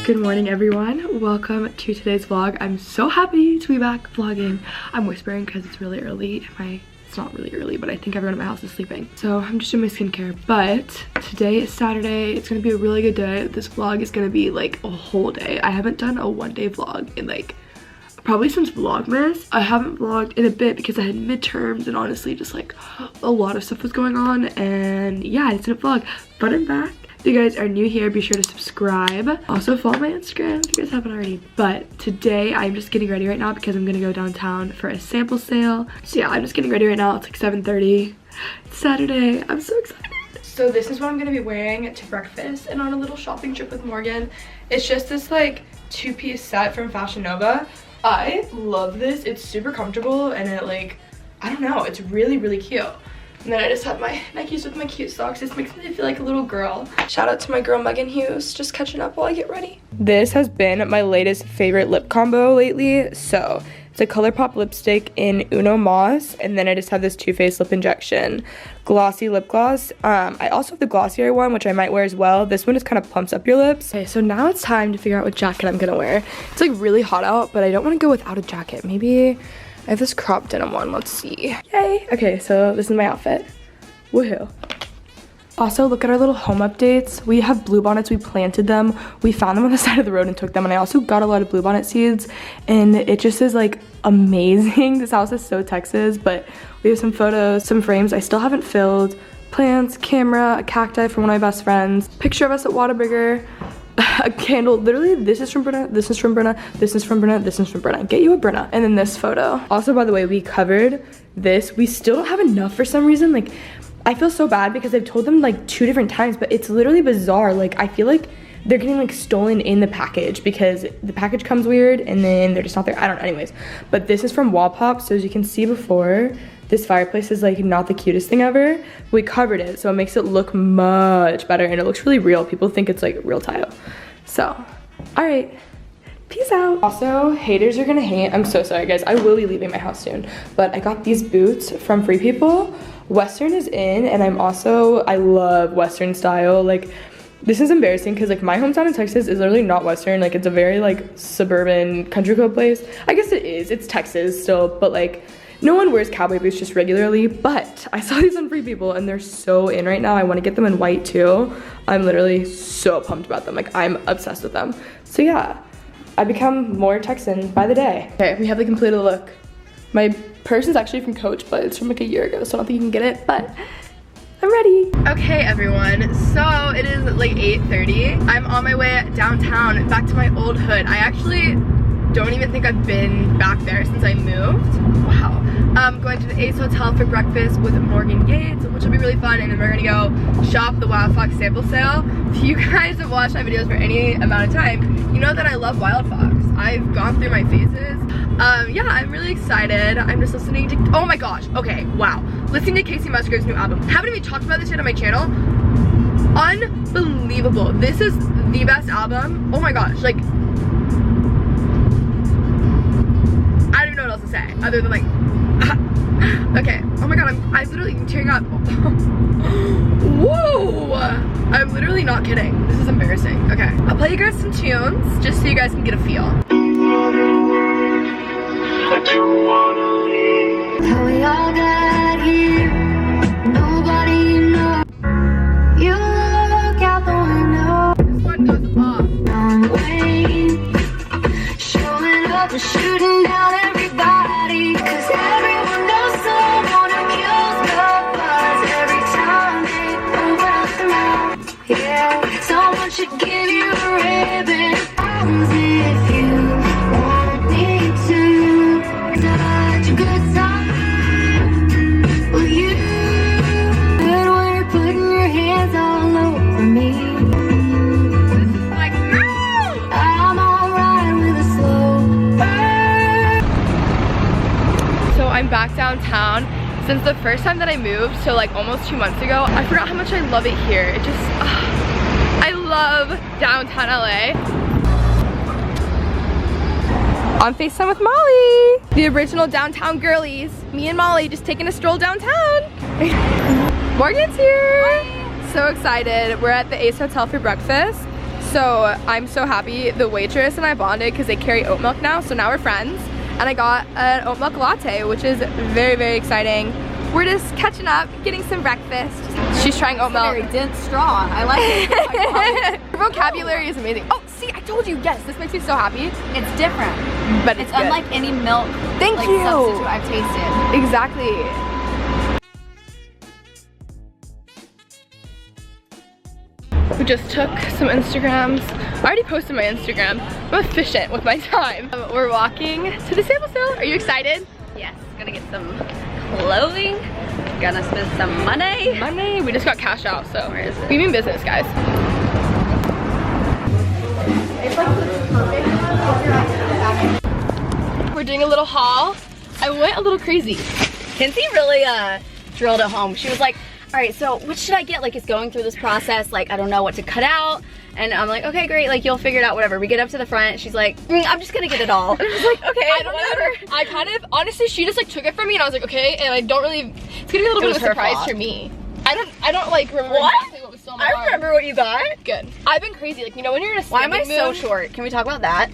Good morning, everyone. Welcome to today's vlog. I'm so happy to be back vlogging. I'm whispering because it's really early. It's not really early, but I think everyone at my house is sleeping. So I'm just doing my skincare. But today is Saturday. It's gonna be a really good day. This vlog is gonna be like a whole day. I haven't done a one-day vlog in like probably since Vlogmas. I haven't vlogged in a bit because I had midterms and honestly just like a lot of stuff was going on, and yeah, I didn't vlog, but I'm back. If you guys are new here, be sure to subscribe. Also follow my Instagram if you guys haven't already. But today I'm just getting ready right now because I'm gonna go downtown for a sample sale. So yeah, I'm just getting ready right now. It's like 7:30. It's Saturday. I'm so excited. So this is what I'm gonna be wearing to breakfast and on a little shopping trip with Morgan. It's just this like two-piece set from Fashion Nova. I love this. It's super comfortable and it like, I don't know, it's really, really cute. And then I just have my Nikes with my cute socks. This makes me feel like a little girl. Shout out to my girl Megan Hughes, just catching up while I get ready. This has been my latest favorite lip combo lately. So it's a ColourPop lipstick in Uno Moss, and then I just have this Too Faced Lip Injection glossy lip gloss. I also have the glossier one, which I might wear as well. This one just kind of plumps up your lips. Okay, so now it's time to figure out what jacket I'm gonna wear. It's like really hot out, but I don't want to go without a jacket. Maybe I have this crop denim one. Let's see. Yay. Okay, so this is my outfit. Woohoo. Also, look at our little home updates. We have bluebonnets. We planted them. We found them on the side of the road and took them. And I also got a lot of bluebonnet seeds. And it just is like amazing. This house is so Texas, but we have some photos, some frames I still haven't filled. Plants, camera, a cacti from one of my best friends. Picture of us at Whataburger. A candle. Literally, this is from Brenna, this is from Brenna, this is from Brenna, this is from Brenna. Get you a Brenna. And then this photo. Also, by the way, we covered this. We still don't have enough for some reason. Like, I feel so bad because I've told them like 2 different times, but it's literally bizarre. Like, I feel like they're getting like stolen in the package because the package comes weird and then they're just not there. I don't know. Anyways, but this is from Wallpop. So as you can see before, this fireplace is like not the cutest thing ever. We covered it, so it makes it look much better and it looks really real. People think it's like real tile. So, all right. Peace out. Also, haters are gonna hate. I'm so sorry, guys. I will be leaving my house soon, but I got these boots from Free People. Western is in, and I love Western style. Like, this is embarrassing because like my hometown in Texas is literally not Western. Like, it's a very like suburban country club place. I guess it is. It's Texas still, but like no one wears cowboy boots just regularly. But I saw these on Free People and they're so in right now. I want to get them in white too. I'm literally so pumped about them. Like, I'm obsessed with them. So yeah, I become more Texan by the day. Okay, we have the completed look. My purse is actually from Coach, but it's from like a year ago, so I don't think you can get it, but I'm ready. Okay, everyone, so it is like 8:30. I'm on my way downtown, back to my old hood. I actually don't even think I've been back there since I moved. Wow. I'm going to the Ace Hotel for breakfast with Morgan Yates, which will be really fun, and then we're gonna go shop the Wildfox sample sale. If you guys have watched my videos for any amount of time, you know that I love Wildfox. I've gone through my phases. Yeah, I'm really excited. I'm just listening to, oh my gosh, okay, wow. Listening to Kacey Musgraves' new album. Haven't even talked about this yet on my channel. Unbelievable. This is the best album. Oh my gosh, like, I don't even know what else to say other than like, okay. Oh my god, I'm literally tearing up. Whoa! I'm literally not kidding. This is embarrassing. Okay, I'll play you guys some tunes just so you guys can get a feel. How we all got here, nobody knows. You look out the window. This one goes off. I'm waiting, showing up and shooting down everybody. Cause everyone knows someone who kills the buzz every time they open up their mouth. Yeah, someone should give you a ribbon. If you want me to, such a good time. Will you? Good when you're putting your hands all over me. This is like, no! I'm alright with a slow burn. So I'm back downtown. Since the first time that I moved, so like almost 2 months ago, I forgot how much I love it here. It just, I love downtown LA. On FaceTime with Molly, the original downtown girlies. Me and Molly just taking a stroll downtown. Morgan's here. Hi. So excited. We're at the Ace Hotel for breakfast. So I'm so happy. The waitress and I bonded because they carry oat milk now, so now we're friends. And I got an oat milk latte, which is very, very exciting. We're just catching up, getting some breakfast. She's trying oat milk. Very dense straw. I like it. Her vocabulary is amazing. Oh, see, I told you. Yes, this makes me so happy. It's different, but it's good. Unlike any milk Thank you. substitute I've tasted. Exactly. We just took some Instagrams. I already posted my Instagram. I'm efficient with my time. We're walking to the sample sale. Are you excited? Yes, gonna get some clothing. Gonna spend some money. Money? We just got cash out, so where is it? We mean business, guys. We're doing a little haul. I went a little crazy. Kenzie really drilled it home. She was like, all right, so what should I get? Like, it's going through this process. Like, I don't know what to cut out. And I'm like, okay, great. Like, you'll figure it out, whatever. We get up to the front. She's like, I'm just gonna get it all. And I was like, okay, I don't know. I kind of, honestly, she just like took it from me and I was like, okay. And I don't really, it's gonna be a little bit of a surprise for me. I don't like remember exactly what was still in my arm. I remember what you got. Good. I've been crazy. Like, you know, when you're in a Why am I mood, so short? Can we talk about that?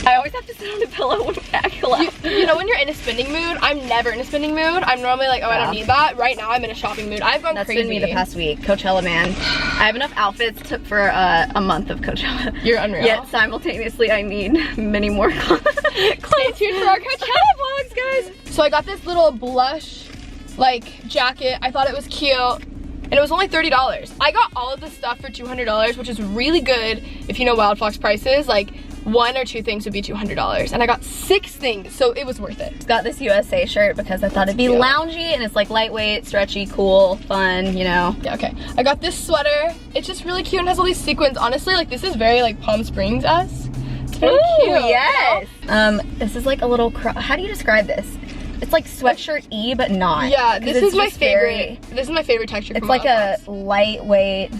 I always have to sit on a pillow when I collapse. You know, when you're in a spending mood, I'm never in a spending mood. I'm normally like, oh, I don't need that. Right now, I'm in a shopping mood. I've gone crazy. That's been me the past week. Coachella, man. I have enough outfits for a month of Coachella. You're unreal. Yet simultaneously, I need many more clothes. Stay tuned for our Coachella vlogs, guys. So I got this little blush, like, jacket. I thought it was cute. And it was only $30. I got all of this stuff for $200, which is really good if you know wildfox prices. Like, 1 or 2 things would be $200, and I got 6 things, so it was worth it. Got this USA shirt because I thought it'd be loungy, and it's like lightweight, stretchy, cool, fun, you know. Yeah, okay. I got this sweater. It's just really cute and has all these sequins. Honestly, like, this is very like Palm Springs-esque. It's very cute. Yes. This is like a little how do you describe this? It's like sweatshirt-y, but not. Yeah, this is my favorite. This is my favorite texture. It's like a lightweight,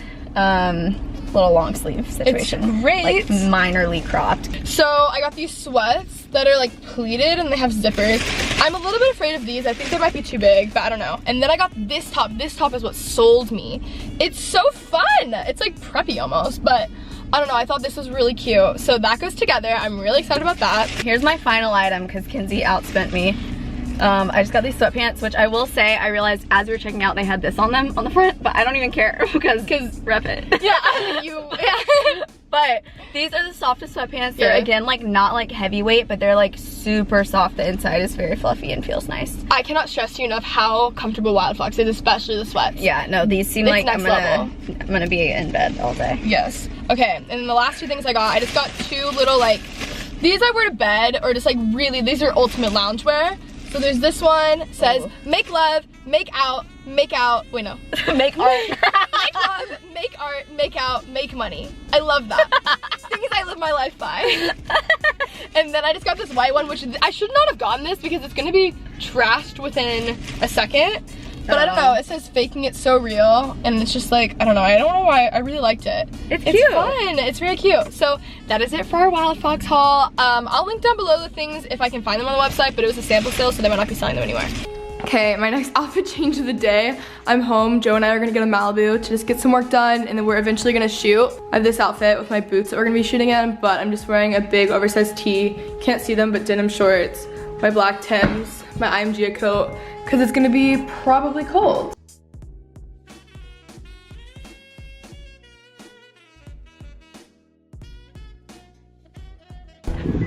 little long sleeve situation. It's great. Like minorly cropped. So I got these sweats that are like pleated and they have zippers. I'm a little bit afraid of these. I think they might be too big, but I don't know. And then I got this top. This top is what sold me. It's so fun. It's like preppy almost, but I don't know. I thought this was really cute. So that goes together. I'm really excited about that. Here's my final item because Kenzie outspent me. I just got these sweatpants, which I will say, I realized as we were checking out, they had this on them on the front, but I don't even care because rep it. Yeah, But these are the softest sweatpants. They're again like not like heavyweight, but they're like super soft. The inside is very fluffy and feels nice. I cannot stress to you enough how comfortable wildfox is, especially the sweats. Yeah, no, these seem like I'm gonna be in bed all day. Yes. Okay, and then the last 2 things I got just 2 little like, these I wear to bed, or just like really, these are ultimate loungewear. So there's this one, says, make love, make out, wait no. Make art. Make love, make art, make out, make money. I love that. Things I live my life by. And then I just got this white one, which I should not have gotten this because it's gonna be trashed within a second. But I don't know, it says faking it so real, and it's just like, I don't know why, I really liked it. It's cute. It's fun, it's very cute. So that is it for our wildfox haul. I'll link down below the things if I can find them on the website, but it was a sample sale, so they might not be selling them anywhere. Okay, my next outfit change of the day. I'm home, Joe and I are gonna go to Malibu to just get some work done, and then we're eventually gonna shoot. I have this outfit with my boots that we're gonna be shooting in, but I'm just wearing a big oversized tee. Can't see them, but denim shorts, my black Timbs, my IMG coat, because it's gonna be probably cold.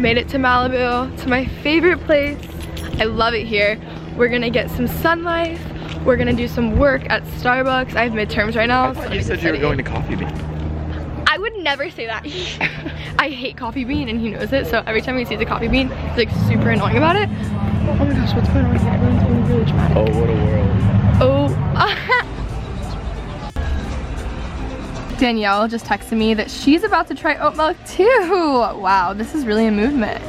Made it to Malibu, to my favorite place. I love it here. We're gonna get some sunlight. We're gonna do some work at Starbucks. I have midterms right now. I thought you said you were going to Coffee Bean. I would never say that. I hate Coffee Bean and he knows it, so every time he sees a Coffee Bean, he's like super annoying about it. Oh my gosh, what's going on here? Everyone's being really dramatic. Oh, what a world. Oh. Danielle just texted me that she's about to try oat milk too. Wow, this is really a movement.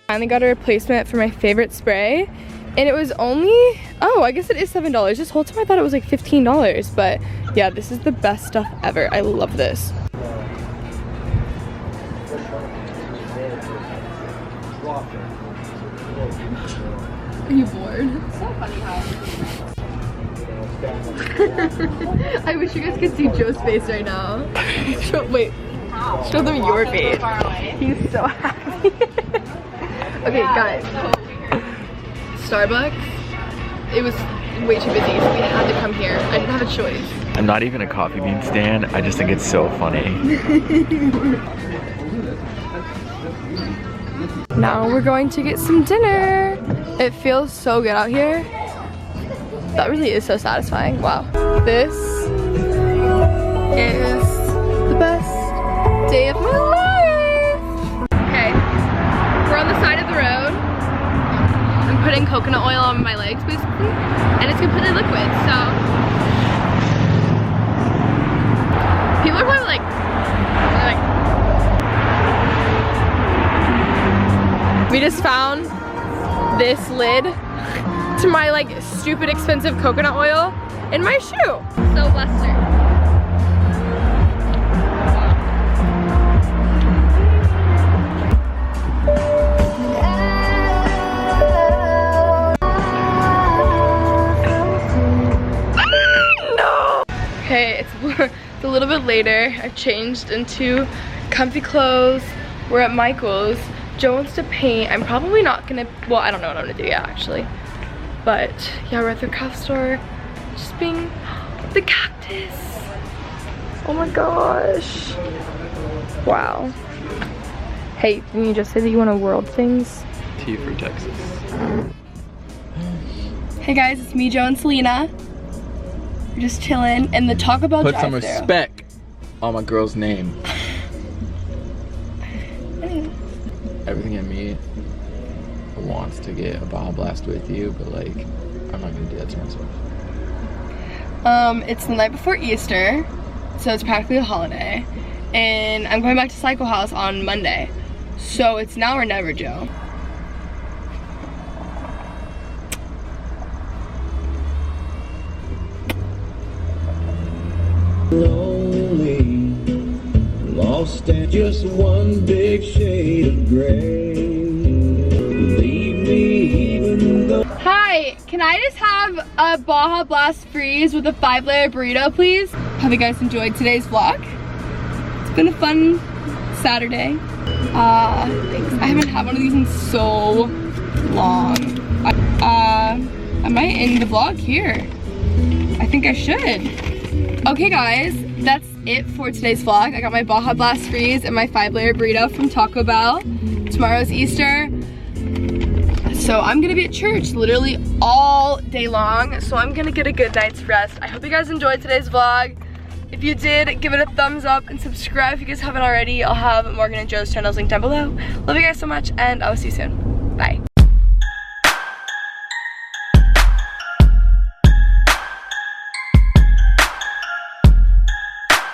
Finally got a replacement for my favorite spray, and it was only, oh, I guess it is $7. This whole time I thought it was like $15, but yeah, this is the best stuff ever. I love this. Are you bored? It's so funny how I wish you guys could see Joe's face right now. Wait, show them your face. He's so happy. Okay, guys. Starbucks. It was way too busy, so we had to come here. I didn't have a choice. I'm not even a coffee bean stan. I just think it's so funny. Now we're going to get some dinner. It feels so good out here. That really is so satisfying. Wow. This is the best day of my life. Okay, we're on the side of the road. I'm putting coconut oil on my legs basically, and it's completely liquid, so people are probably like we just found this lid to my like stupid expensive coconut oil in my shoe. So Western. No. Okay, it's a little bit later. I've changed into comfy clothes. We're at Michael's. Joe wants to paint. I'm probably not gonna, well, I don't know what I'm gonna do yet actually. But yeah, we're at the craft store. Just being the cactus. Oh my gosh. Wow. Hey, didn't you just say that you want to world things? T for Texas. Hey guys, it's me, Joe, and Selena. We're just chilling in the Taco Bell Put some drive-thru. respect on my girl's name. Everything in me wants to get a Baja Blast with you, but like, I'm not gonna do that to myself. It's the night before Easter, so it's practically a holiday. And I'm going back to Cycle House on Monday. So it's now or never, Joe. Lonely, lost in just one big shade of gray. Leave me even though. Hi, can I just have a Baja Blast Freeze with a 5-layer burrito, please? Have you guys enjoyed today's vlog? It's been a fun Saturday. Thanks. I haven't had one of these in so long. I might end the vlog here. I think I should. Okay guys, that's it for today's vlog. I got my Baja Blast Freeze and my 5-layer burrito from Taco Bell. Tomorrow's Easter. So I'm gonna be at church literally all day long. So I'm gonna get a good night's rest. I hope you guys enjoyed today's vlog. If you did, give it a thumbs up and subscribe if you guys haven't already. I'll have Morgan and Joe's channels linked down below. Love you guys so much and I'll see you soon. Bye.